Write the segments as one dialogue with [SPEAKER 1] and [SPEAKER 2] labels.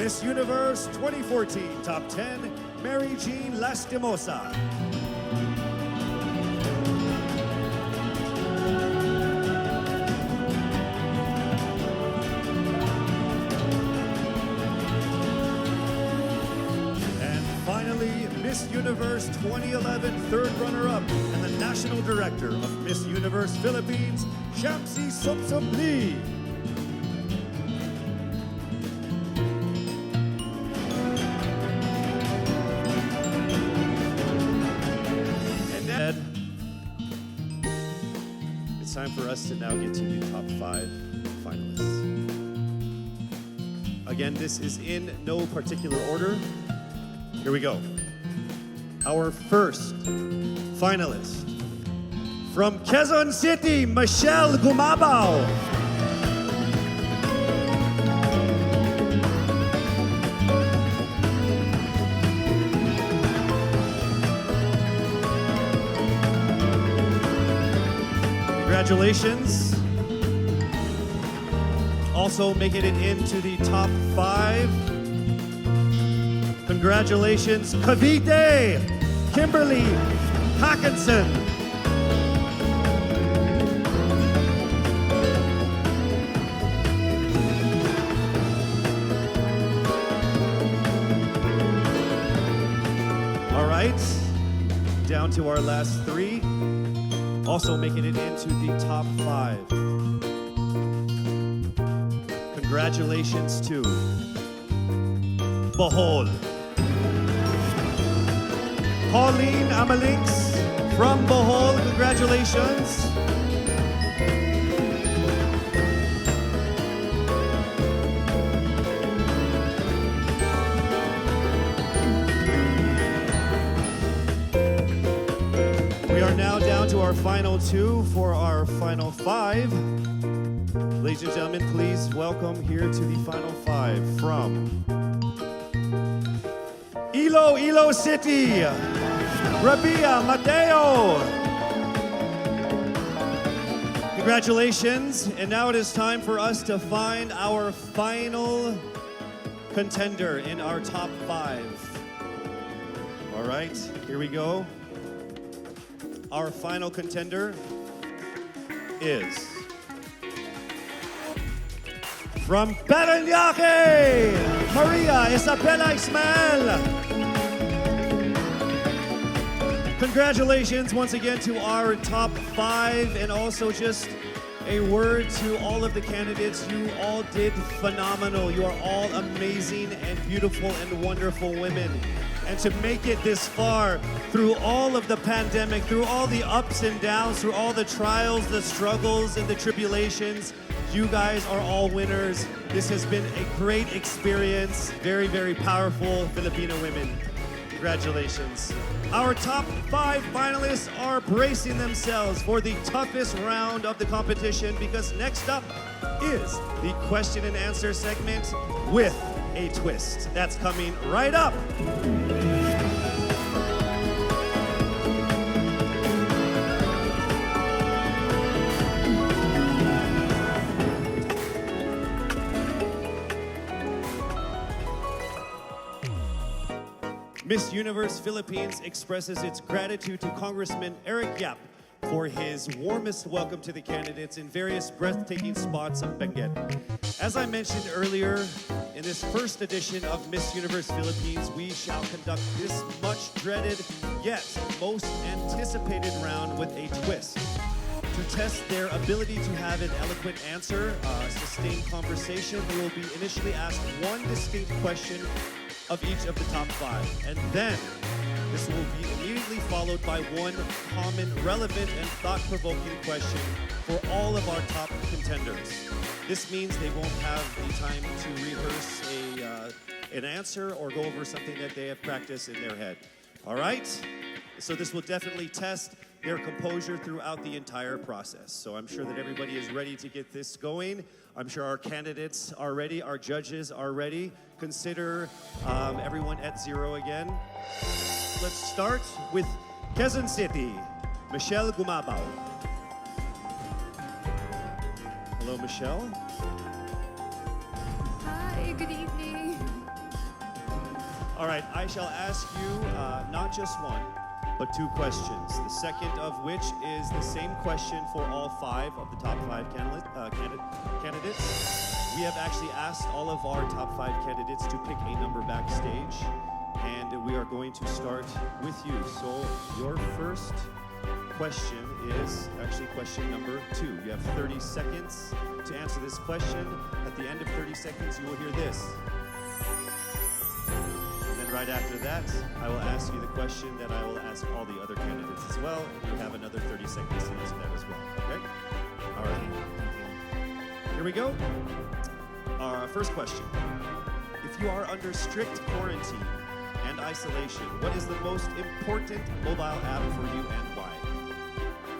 [SPEAKER 1] Miss Universe 2014 Top 10, Mary Jean Lastimosa. And finally, Miss Universe 2011 third runner-up and the National Director of Miss Universe Philippines, Shamsi Sumsum Lee. It's time for us to now get to the top 5 finalists. Again, this is in no particular order. Here we go. Our first finalist from Quezon City, Michelle Gumabao. Congratulations. Also making it into the top 5. Congratulations, Cavite, Kimberly Hackinson. All right, down to our last 3. Also making it into the top 5. Congratulations to Bohol. Pauline Amalinks from Bohol, congratulations. We are now down to our final 2 for our final 5. Ladies and gentlemen, please welcome here to the final 5 from Iloilo City, Rabiya, Mateo. Congratulations, and now it is time for us to find our final contender in our top 5. All right, here we go. Our final contender is from Parañaque, Maria Isabella Ismael. Congratulations once again to our top 5, and also just a word to all of the candidates. You all did phenomenal. You are all amazing and beautiful and wonderful women. And to make it this far through all of the pandemic, through all the ups and downs, through all the trials, the struggles, and the tribulations, you guys are all winners. This has been a great experience. Very, very powerful Filipino women. Congratulations. Our top 5 finalists are bracing themselves for the toughest round of the competition, because next up is the question and answer segment with a twist. That's coming right up. Miss Universe Philippines expresses its gratitude to Congressman Eric Yap for his warmest welcome to the candidates in various breathtaking spots of Benguet. As I mentioned earlier, in this first edition of Miss Universe Philippines, we shall conduct this much dreaded yet most anticipated round with a twist. To test their ability to have an eloquent answer, sustained conversation, they will be initially asked one distinct question of each of the top 5. And then this will be immediately followed by one common, relevant, and thought-provoking question for all of our top contenders. This means they won't have the time to rehearse an answer or go over something that they have practiced in their head. All right? So this will definitely test their composure throughout the entire process. So I'm sure that everybody is ready to get this going. I'm sure our candidates are ready, our judges are ready. Consider everyone at 0 again. Let's start with Quezon City, Michelle Gumabao. Hello, Michelle.
[SPEAKER 2] Hi, good evening.
[SPEAKER 1] All right, I shall ask you not just one, but 2 questions. The second of which is the same question for all 5 of the top 5 candidates. We have actually asked all of our top 5 candidates to pick a number backstage, and we are going to start with you. So your first question is actually question number 2. You have 30 seconds to answer this question. At the end of 30 seconds, you will hear this. Right after that, I will ask you the question that I will ask all the other candidates as well. You have another 30 seconds to answer that as well, okay? All right. Here we go. Our first question. If you are under strict quarantine and isolation, what is the most important mobile app for you and why?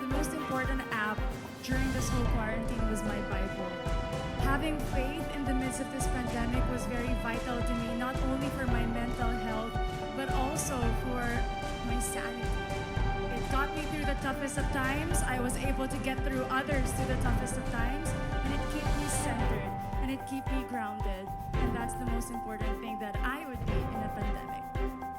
[SPEAKER 2] The most important app during this whole quarantine was my Bible. Having faith in the midst of this pandemic was very vital to me, not only for my mental health, but also for my sanity. It got me through the toughest of times. I was able to get through others to the toughest of times, and it kept me centered, and it kept me grounded. And that's the most important thing that I would need in a pandemic.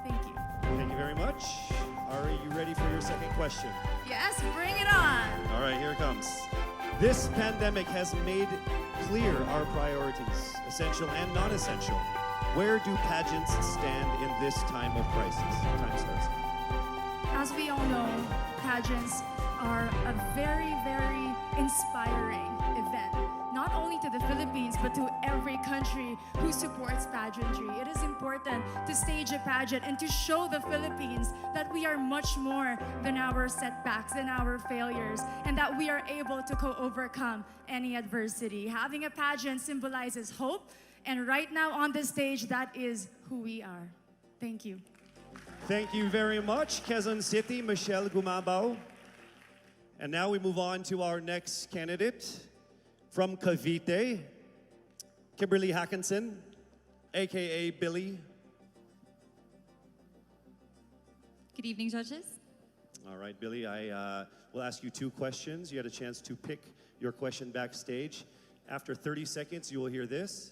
[SPEAKER 2] Thank you.
[SPEAKER 1] Thank you very much. Are you ready for your second question?
[SPEAKER 2] Yes, bring it on.
[SPEAKER 1] All right, here it comes. This pandemic has made clear our priorities, essential and non-essential. Where do pageants stand in this time of crisis? Time starts.
[SPEAKER 2] As we all know, pageants are a very, very inspiring event, not only to the Philippines, but to every country who supports pageantry. It is important to stage a pageant and to show the Philippines that we are much more than our setbacks, than our failures, and that we are able to overcome any adversity. Having a pageant symbolizes hope, and right now on the stage, that is who we are. Thank you.
[SPEAKER 1] Thank you very much, Quezon City, Michelle Gumabao. And now we move on to our next candidate from Cavite, Kimberly Hackinson, aka Billy.
[SPEAKER 3] Good evening, judges.
[SPEAKER 1] All right, Billy, I will ask you 2 questions. You had a chance to pick your question backstage. After 30 seconds, you will hear this.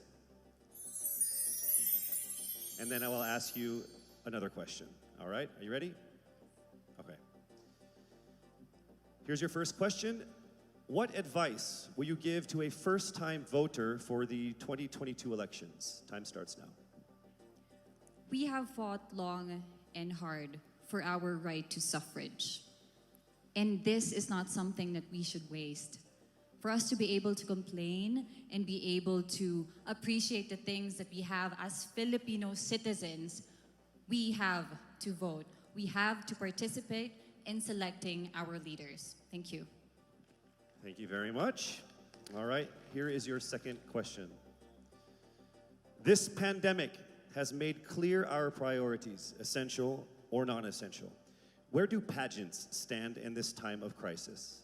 [SPEAKER 1] and then I will ask you another question. All right, are you ready? Okay. Here's your first question. What advice will you give to a first-time voter for the 2022 elections? Time starts now.
[SPEAKER 3] We have fought long and hard for our right to suffrage. And this is not something that we should waste. For us to be able to complain and be able to appreciate the things that we have as Filipino citizens, we have to vote. We have to participate in selecting our leaders. Thank you.
[SPEAKER 1] Thank you very much. All right, here is your second question. This pandemic has made clear our priorities, essential or non-essential. Where do pageants stand in this time of crisis?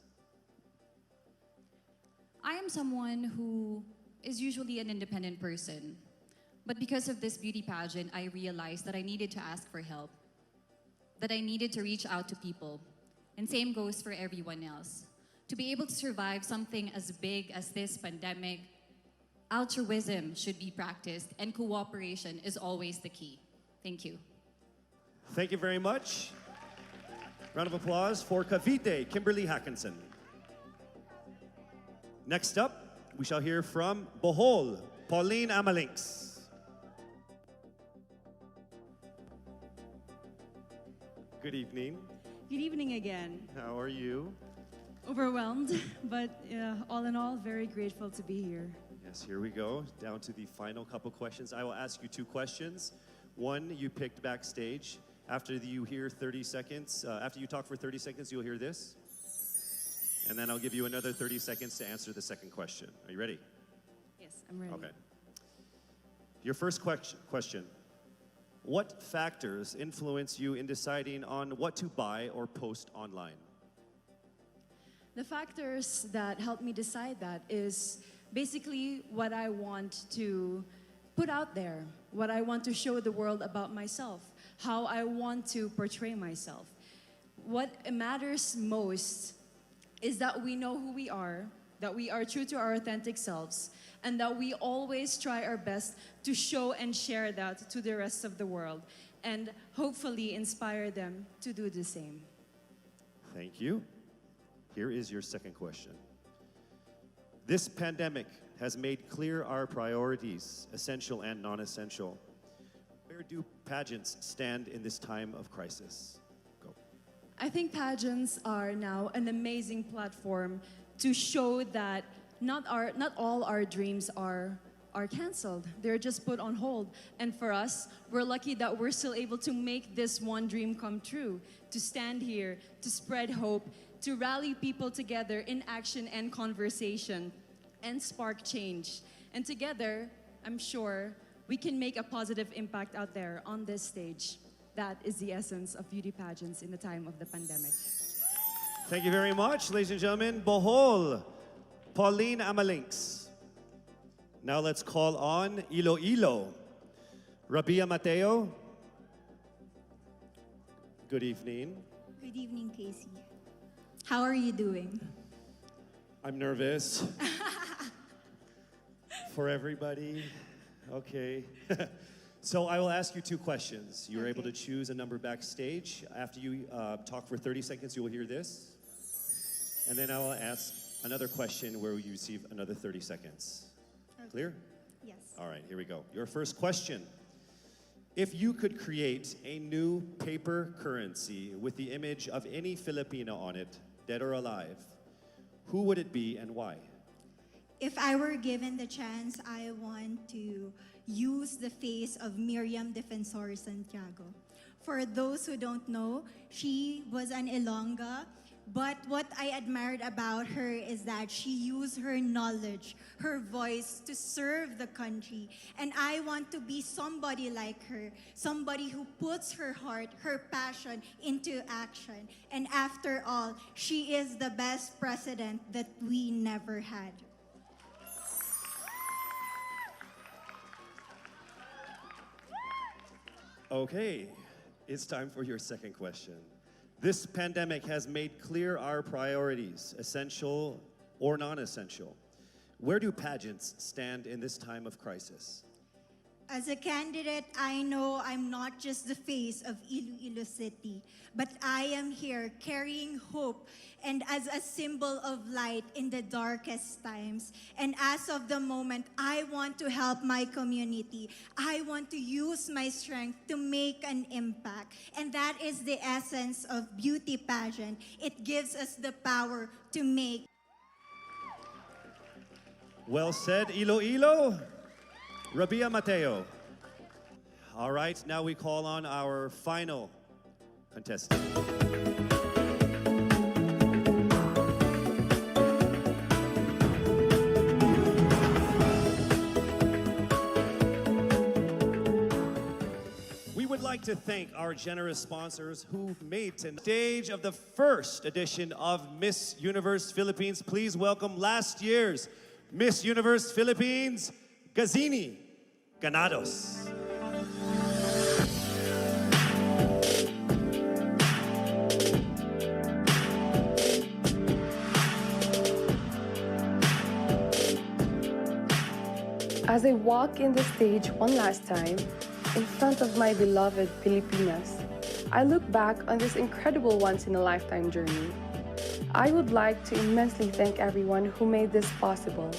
[SPEAKER 3] I am someone who is usually an independent person. But because of this beauty pageant, I realized that I needed to ask for help, that I needed to reach out to people. And same goes for everyone else. To be able to survive something as big as this pandemic, altruism should be practiced and cooperation is always the key. Thank you.
[SPEAKER 1] Thank you very much. Round of applause for Cavite, Kimberly Hackinson. Next up, we shall hear from Bohol, Pauline Amalinks. Good evening.
[SPEAKER 4] Good evening again.
[SPEAKER 1] How are you?
[SPEAKER 4] Overwhelmed, but all in all, very grateful to be here.
[SPEAKER 1] Yes, here we go. Down to the final couple questions. I will ask you two questions. One you picked backstage. After you hear 30 seconds, after you talk for 30 seconds, you'll hear this. And then I'll give you another 30 seconds to answer the second question. Are you ready?
[SPEAKER 4] Yes, I'm ready.
[SPEAKER 1] Okay. Your first question. What factors influence you in deciding on what to buy or post online?
[SPEAKER 4] The factors that help me decide that is basically what I want to put out there, what I want to show the world about myself, how I want to portray myself. What matters most is that we know who we are, that we are true to our authentic selves, and that we always try our best to show and share that to the rest of the world, and hopefully inspire them to do the same.
[SPEAKER 1] Thank you. Here is your second question. This pandemic has made clear our priorities, essential and non-essential. Where do pageants stand in this time of crisis? Go.
[SPEAKER 4] I think pageants are now an amazing platform to show that not all our dreams are canceled. They're just put on hold. And for us, we're lucky that we're still able to make this one dream come true, to stand here, to spread hope, to rally people together in action and conversation, and spark change. And together, I'm sure, we can make a positive impact out there on this stage. That is the essence of beauty pageants in the time of the pandemic.
[SPEAKER 1] Thank you very much, ladies and gentlemen. Bohol, Pauline Amalinks. Now let's call on Iloilo, Rabiya Mateo. Good evening.
[SPEAKER 5] Good evening, Casey. How are you doing?
[SPEAKER 1] I'm nervous. For everybody. Okay. So I will ask you two questions. You're able to choose a number backstage. After you talk for 30 seconds, you will hear this. And then I will ask another question where you receive another 30 seconds.
[SPEAKER 5] Okay.
[SPEAKER 1] Clear?
[SPEAKER 5] Yes.
[SPEAKER 1] All right, here we go. Your first question. If you could create a new paper currency with the image of any Filipino on it, dead or alive, who would it be and why?
[SPEAKER 5] If I were given the chance, I want to use the face of Miriam Defensor Santiago. For those who don't know, she was an Ilongga, but what I admired about her is that she used her knowledge, her voice to serve the country. And I want to be somebody like her, somebody who puts her heart, her passion into action. And after all, she is the best president that we never had.
[SPEAKER 1] Okay, it's time for your second question. This pandemic has made clear our priorities, essential or non-essential. Where do pageants stand in this time of crisis?
[SPEAKER 5] As a candidate, I know I'm not just the face of Iloilo City, but I am here carrying hope and as a symbol of light in the darkest times. And as of the moment, I want to help my community. I want to use my strength to make an impact. And that is the essence of beauty pageant. It gives us the power to make.
[SPEAKER 1] Well said, Iloilo. Rabiya, Mateo. All right, now we call on our final contestant. We would like to thank our generous sponsors who made the stage of the first edition of Miss Universe Philippines. Please welcome last year's Miss Universe Philippines, Gazini Ganados.
[SPEAKER 6] As I walk in the stage one last time, in front of my beloved Pilipinas, I look back on this incredible once-in-a-lifetime journey. I would like to immensely thank everyone who made this possible.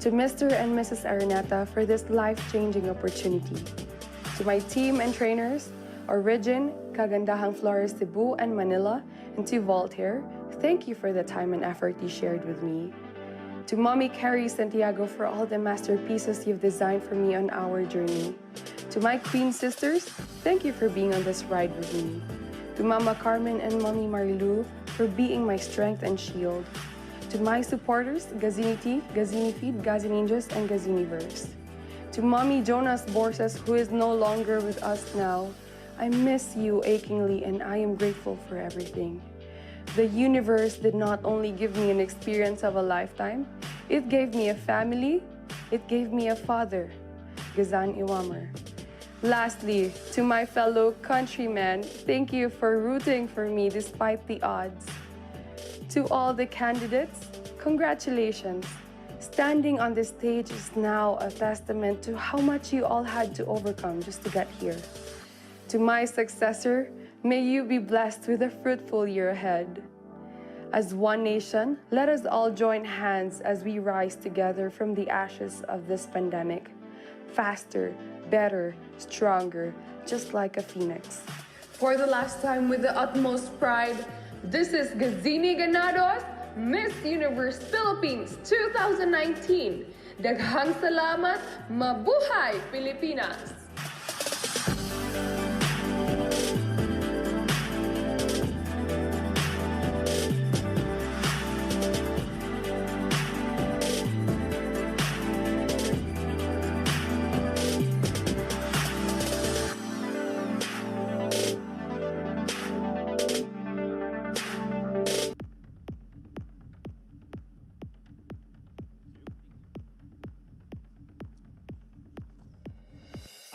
[SPEAKER 6] To Mr. and Mrs. Araneta for this life-changing opportunity. To my team and trainers, Origin, Kagandahang Flores Cebu and Manila, and to Voltaire, thank you for the time and effort you shared with me. To Mommy Carrie Santiago for all the masterpieces you've designed for me on our journey. To my Queen sisters, thank you for being on this ride with me. To Mama Carmen and Mommy Marilu for being my strength and shield. To my supporters, Gazini Tea, Gazini Feed, Gazininjas, and Gaziniverse. To Mommy Jonas Borses, who is no longer with us now, I miss you achingly and I am grateful for everything. The universe did not only give me an experience of a lifetime, it gave me a family, it gave me a father, Gazan Iwamer. Lastly, to my fellow countrymen, thank you for rooting for me despite the odds. To all the candidates, congratulations. Standing on this stage is now a testament to how much you all had to overcome just to get here. To my successor, may you be blessed with a fruitful year ahead. As one nation, let us all join hands as we rise together from the ashes of this pandemic. Faster, better, stronger, just like a phoenix. For the last time with the utmost pride, this is Gazini Ganados, Miss Universe Philippines 2019. Daghang salamat, mabuhay Pilipinas!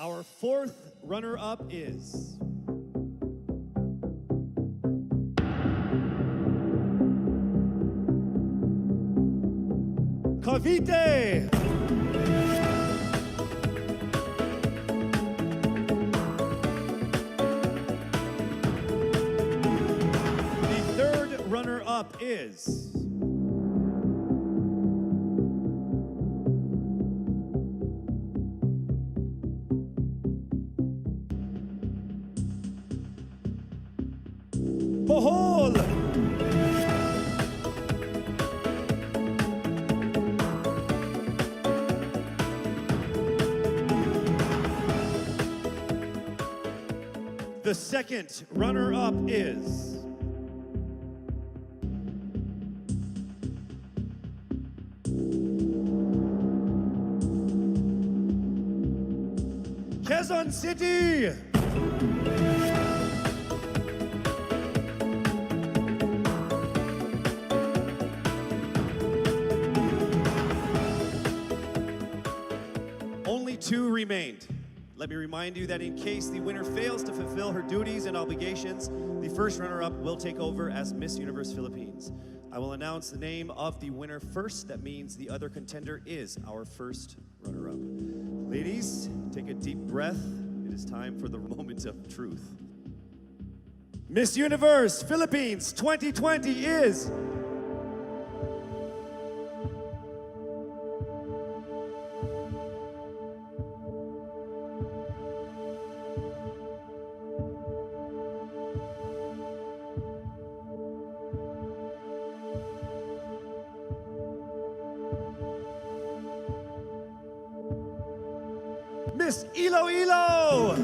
[SPEAKER 1] Our fourth runner-up is Cavite. The third runner-up is Bohol. The second runner-up is Quezon City. Only two remained. Let me remind you that in case the winner fails to fulfill her duties and obligations, the first runner-up will take over as Miss Universe Philippines. I will announce the name of the winner first. That means the other contender is our first runner-up. Ladies, take a deep breath. It is time for the moment of truth. Miss Universe Philippines 2020 is... Miss Iloilo!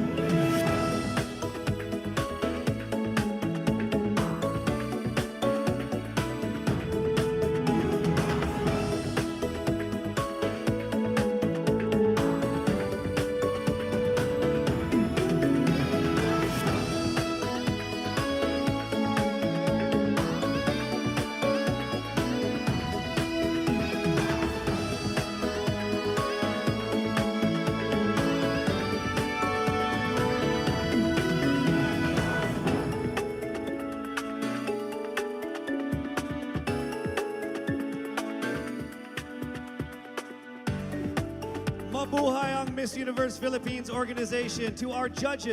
[SPEAKER 1] Mabuhay ang Miss Universe Philippines organization. To our judges,